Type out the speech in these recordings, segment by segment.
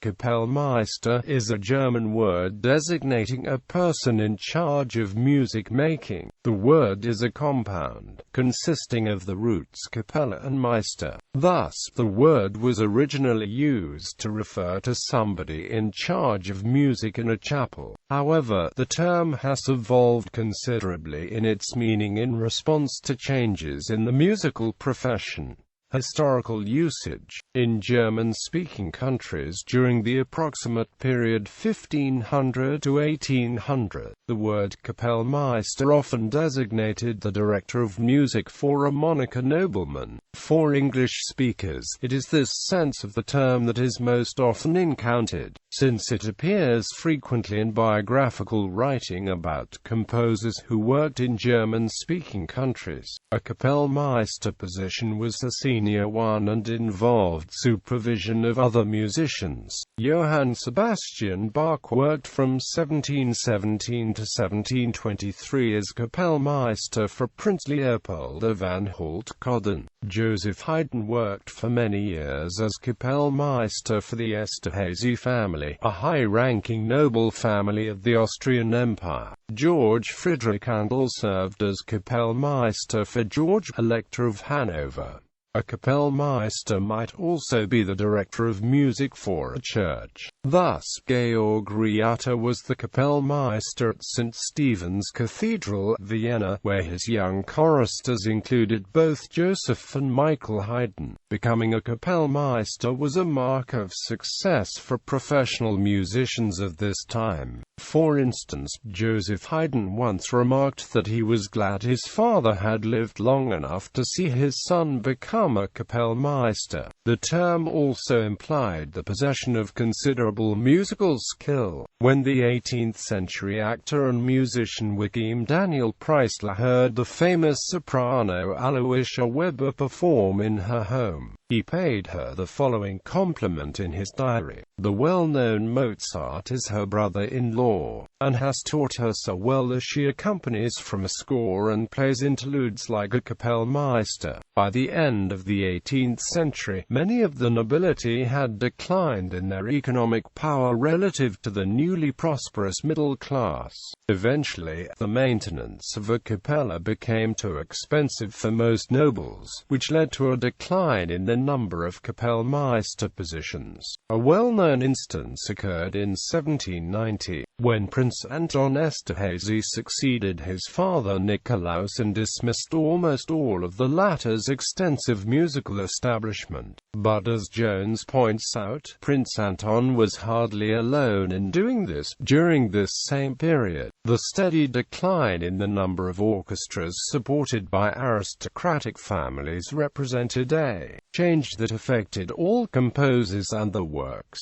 Kapellmeister is a German word designating a person in charge of music making. The word is a compound, consisting of the roots Kapelle and Meister. Thus, the word was originally used to refer to somebody in charge of music in a chapel. However, the term has evolved considerably in its meaning in response to changes in the musical profession. Historical usage. In German-speaking countries during the approximate period 1500 to 1800, the word Kapellmeister often designated the director of music for a monarch or nobleman. For English speakers, it is this sense of the term that is most often encountered, since it appears frequently in biographical writing about composers who worked in German-speaking countries. A Kapellmeister position was a senior one and involved supervision of other musicians. Johann Sebastian Bach worked from 1717 to 1723 as Kapellmeister for Prince Leopold of Anhalt-Köthen. Joseph Haydn worked for many years as Kapellmeister for the Esterhazy family, a high-ranking noble family of the Austrian Empire. George Friedrich Handel served as Kapellmeister for George, Elector of Hanover. A Kapellmeister might also be the director of music for a church. Thus, Georg Riata was the Kapellmeister at St. Stephen's Cathedral, Vienna, where his young choristers included both Joseph and Michael Haydn. Becoming a Kapellmeister was a mark of success for professional musicians of this time. For instance, Joseph Haydn once remarked that he was glad his father had lived long enough to see his son become a Kapellmeister. The term also implied the possession of considerable musical skill. When the 18th-century actor and musician Joachim Daniel Preisler heard the famous soprano Aloysia Weber perform in her home, he paid her the following compliment in his diary: "The well-known Mozart is her brother-in-law, and has taught her so well that she accompanies from a score and plays interludes like a Kapellmeister." By the end of the 18th century, many of the nobility had declined in their economic power relative to the newly prosperous middle class. Eventually, the maintenance of a capella became too expensive for most nobles, which led to a decline in the number of Kapellmeister positions. A well-known instance occurred in 1790, when Prince Anton Esterhazy succeeded his father Nikolaus and dismissed almost all of the latter's extensive musical establishment. But as Jones points out, Prince Anton was hardly alone in doing this. During this same period, the steady decline in the number of orchestras supported by aristocratic families represented a change that affected all composers and their works.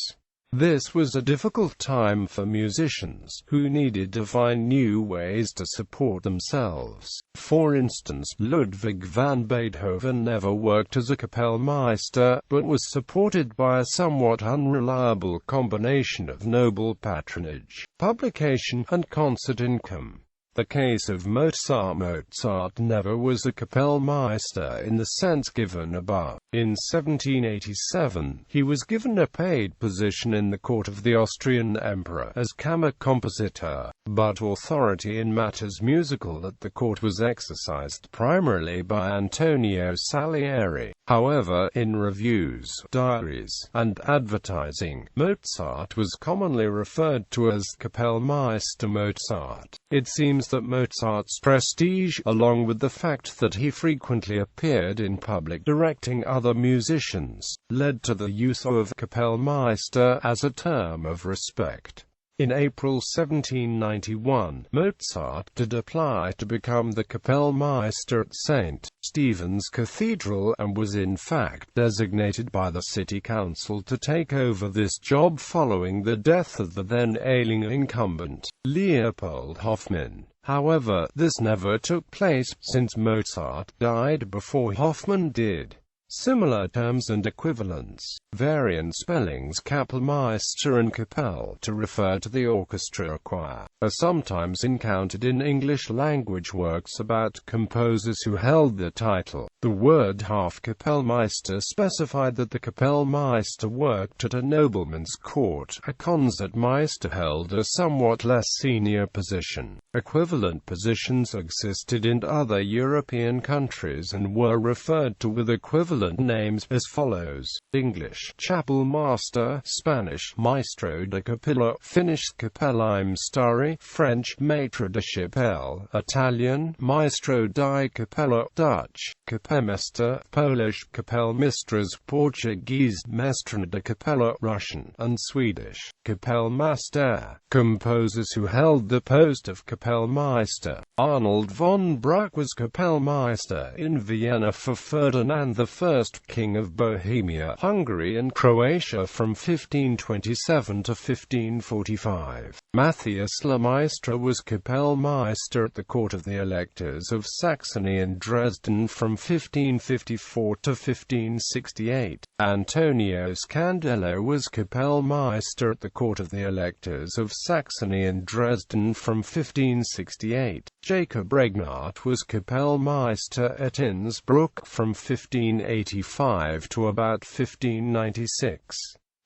This was a difficult time for musicians, who needed to find new ways to support themselves. For instance, Ludwig van Beethoven never worked as a Kapellmeister, but was supported by a somewhat unreliable combination of noble patronage, publication, and concert income. The case of Mozart never was a Kapellmeister in the sense given above. In 1787, he was given a paid position in the court of the Austrian emperor as Kammerkompositor, but authority in matters musical at the court was exercised primarily by Antonio Salieri. However, in reviews, diaries, and advertising, Mozart was commonly referred to as Kapellmeister Mozart. It seems that Mozart's prestige, along with the fact that he frequently appeared in public directing other musicians, led to the use of Kapellmeister as a term of respect. In April 1791, Mozart did apply to become the Kapellmeister at St. Stephen's Cathedral, and was in fact designated by the city council to take over this job following the death of the then ailing incumbent, Leopold Hoffmann. However, this never took place, since Mozart died before Hoffmann did. Similar terms and equivalents vary in spellings. Kapellmeister and Kapelle, to refer to the orchestra or choir, are sometimes encountered in English-language works about composers who held the title. The word half Kapellmeister specified that the Kapellmeister worked at a nobleman's court. A concertmeister held a somewhat less senior position. Equivalent positions existed in other European countries and were referred to with equivalent names as follows: English, chapelmeister; Spanish, maestro de capilla; Finnish, Kapellmeister; French, maître de chapelle; Italian, maestro di cappella; Dutch, Kapellmeister; Polish, Kapellmistras; Portuguese, mestre de capella; Russian and Swedish, Kapellmeister. Composers who held the post of Kapellmeister: Arnold von Bruck was Kapellmeister in Vienna for Ferdinand I, King of Bohemia, Hungary and Croatia from 1527 to 1545. Matthias Lemaister was Kapellmeister at the court of the electors of Saxony and Dresden from 1554 to 1568. Antonio Scandello was Kapellmeister at the court of the electors of Saxony and Dresden from 1568. Jacob Regnart was Kapellmeister at Innsbruck from 1585 to about 1596.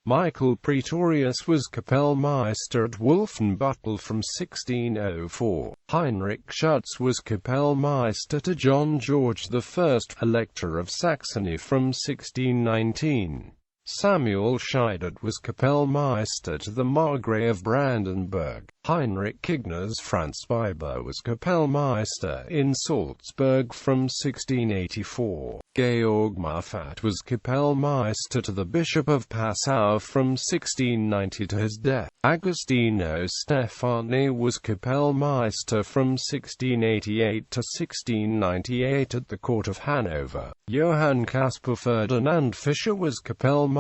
Michael Praetorius was Kapellmeister at Wolfenbüttel from 1604. Heinrich Schütz was Kapellmeister to John George I, Elector of Saxony from 1619. Samuel Scheidert was Kapellmeister to the Margrave of Brandenburg. Heinrich Ignaz Franz Biber was Kapellmeister in Salzburg from 1684. Georg Muffat was Kapellmeister to the Bishop of Passau from 1690 to his death. Agostino Stefani was Kapellmeister from 1688 to 1698 at the court of Hanover. Johann Caspar Ferdinand Fischer was Kapellmeister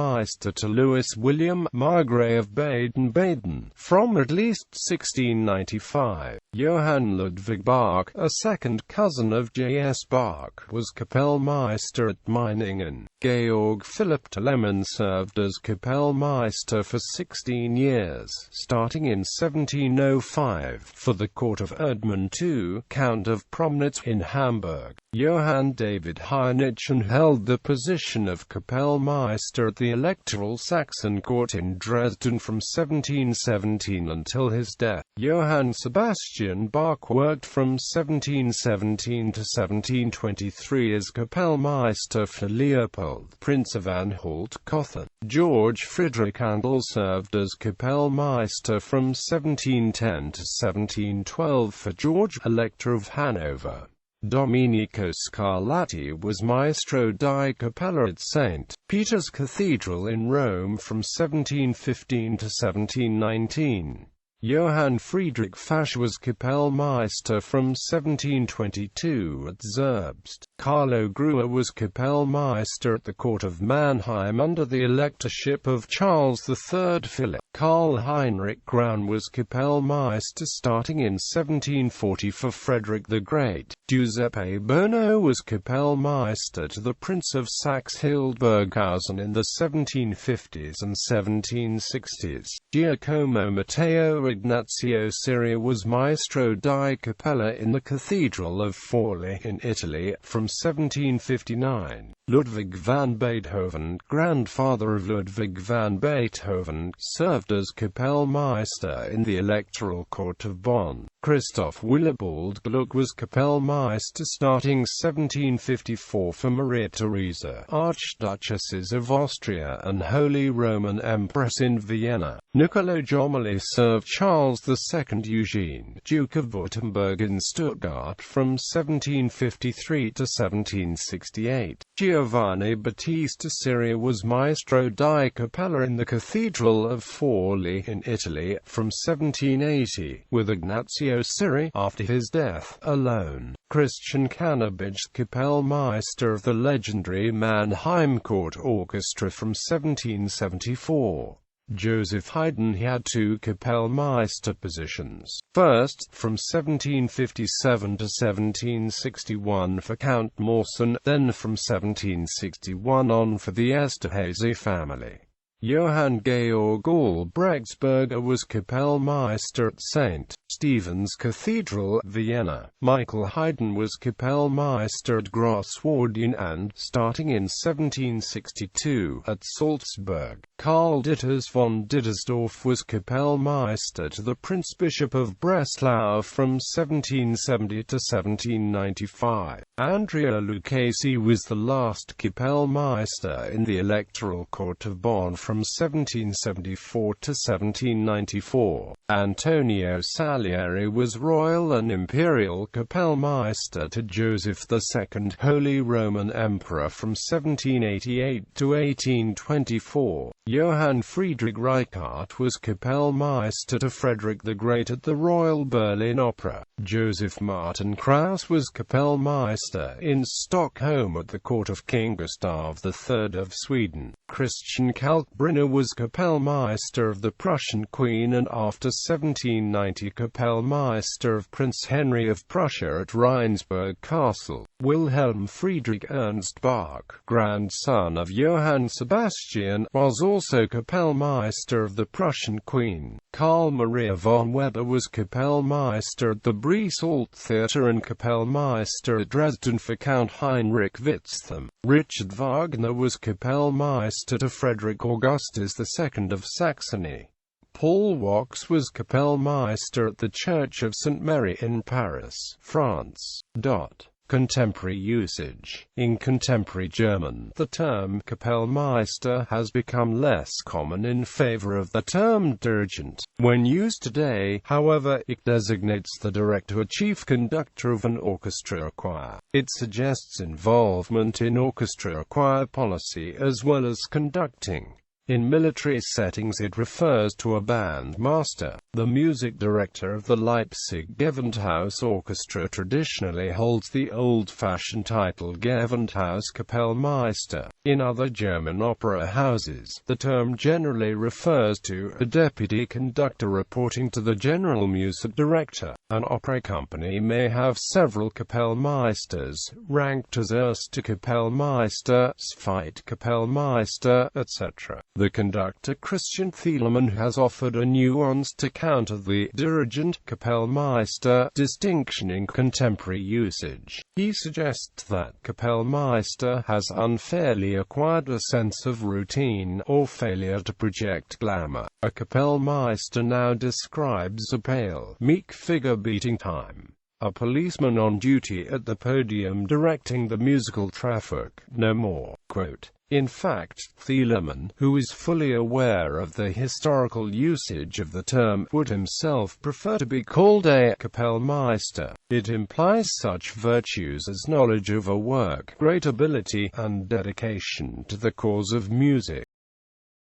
to Louis William, Margrave of Baden-Baden, from at least 1695. Johann Ludwig Bach, a second cousin of J.S. Bach, was Kapellmeister at Meiningen. Georg Philipp Telemann served as Kapellmeister for 16 years, starting in 1705, for the court of Edmund II, Count of Promnitz, in Hamburg. Johann David Heinrichsen held the position of Kapellmeister at the Electoral Saxon court in Dresden from 1717 until his death. Johann Sebastian Bach worked from 1717 to 1723 as Kapellmeister for Leopold, Prince of Anhalt-Köthen. George Friedrich Handel served as Kapellmeister from 1710 to 1712 for George, Elector of Hanover. Domenico Scarlatti was Maestro di Cappella at St. Peter's Cathedral in Rome from 1715 to 1719. Johann Friedrich Fasch was Kapellmeister from 1722 at Zerbst. Carlo Gruer was Kapellmeister at the court of Mannheim under the electorship of Charles III Philip. Karl Heinrich Graun was Kapellmeister starting in 1740 for Frederick the Great. Giuseppe Bono was Kapellmeister to the Prince of Saxe-Hildburghausen in the 1750s and 1760s. Giacomo Matteo Ignazio Ciria was Maestro di Cappella in the Cathedral of Forli in Italy, from 1759. Ludwig van Beethoven, grandfather of Ludwig van Beethoven, served as Kapellmeister in the Electoral Court of Bonn. Christoph Willibald Gluck was Kapellmeister starting 1754 for Maria Theresa, Archduchesses of Austria and Holy Roman Empress in Vienna. Niccolò Jommelli served Charles II Eugene, Duke of Württemberg in Stuttgart from 1753 to 1768. Giovanni Battista Ciria was Maestro di Cappella in the Cathedral of Forli in Italy, from 1780, with Ignazio Ciria, after his death, alone. Christian Cannabich, Kapellmeister of the legendary Mannheim Court Orchestra from 1774. Joseph Haydn had two Kapellmeister positions. First, from 1757 to 1761 for Count Mawson, then from 1761 on for the Esterhazy family. Johann Georg Albrechtsberger was Kapellmeister at St. Stephen's Cathedral, Vienna. Michael Haydn was Kapellmeister at Grosswardein and, starting in 1762, at Salzburg. Karl Ditters von Dittersdorf was Kapellmeister to the Prince Bishop of Breslau from 1770 to 1795. Andrea Lucchesi was the last Kapellmeister in the Electoral Court of Bonn from 1774 to 1794. Antonio Salieri was royal and imperial Kapellmeister to Joseph II, Holy Roman Emperor from 1788 to 1824. Johann Friedrich Reichardt was Kapellmeister to Frederick the Great at the Royal Berlin Opera. Joseph Martin Krauss was Kapellmeister in Stockholm at the court of King Gustav III of Sweden. Christian Kalkbrenner was Kapellmeister of the Prussian Queen and after 1790 Kapellmeister of Prince Henry of Prussia at Rheinsberg Castle. Wilhelm Friedrich Ernst Bach, grandson of Johann Sebastian, was also Kapellmeister of the Prussian Queen. Carl Maria von Weber was Kapellmeister at the Breisalt Theatre and Kapellmeister at Dresden for Count Heinrich Witzthum. Richard Wagner was Kapellmeister to Frederick Augustus II of Saxony. Paul Wachs was Kapellmeister at the Church of St. Mary in Paris, France. Contemporary usage. In contemporary German, the term Kapellmeister has become less common in favor of the term dirigent. When used today, however, it designates the director or chief conductor of an orchestra or choir. It suggests involvement in orchestra or choir policy as well as conducting. In military settings it refers to a band master. The music director of the Leipzig Gewandhaus Orchestra traditionally holds the old-fashioned title Gewandhaus Kapellmeister. In other German opera houses, the term generally refers to a deputy conductor reporting to the general music director. An opera company may have several Kapellmeisters, ranked as Erster Kapellmeister, Zweiter Kapellmeister, etc. The conductor Christian Thielemann has offered a nuanced account of the dirigent Kapellmeister distinction in contemporary usage. He suggests that Kapellmeister has unfairly acquired a sense of routine or failure to project glamour. A Kapellmeister now describes a pale, meek figure beating time. A policeman on duty at the podium directing the musical traffic, no more. Quote, in fact, Thielemann, who is fully aware of the historical usage of the term, would himself prefer to be called a Kapellmeister. It implies such virtues as knowledge of a work, great ability, and dedication to the cause of music.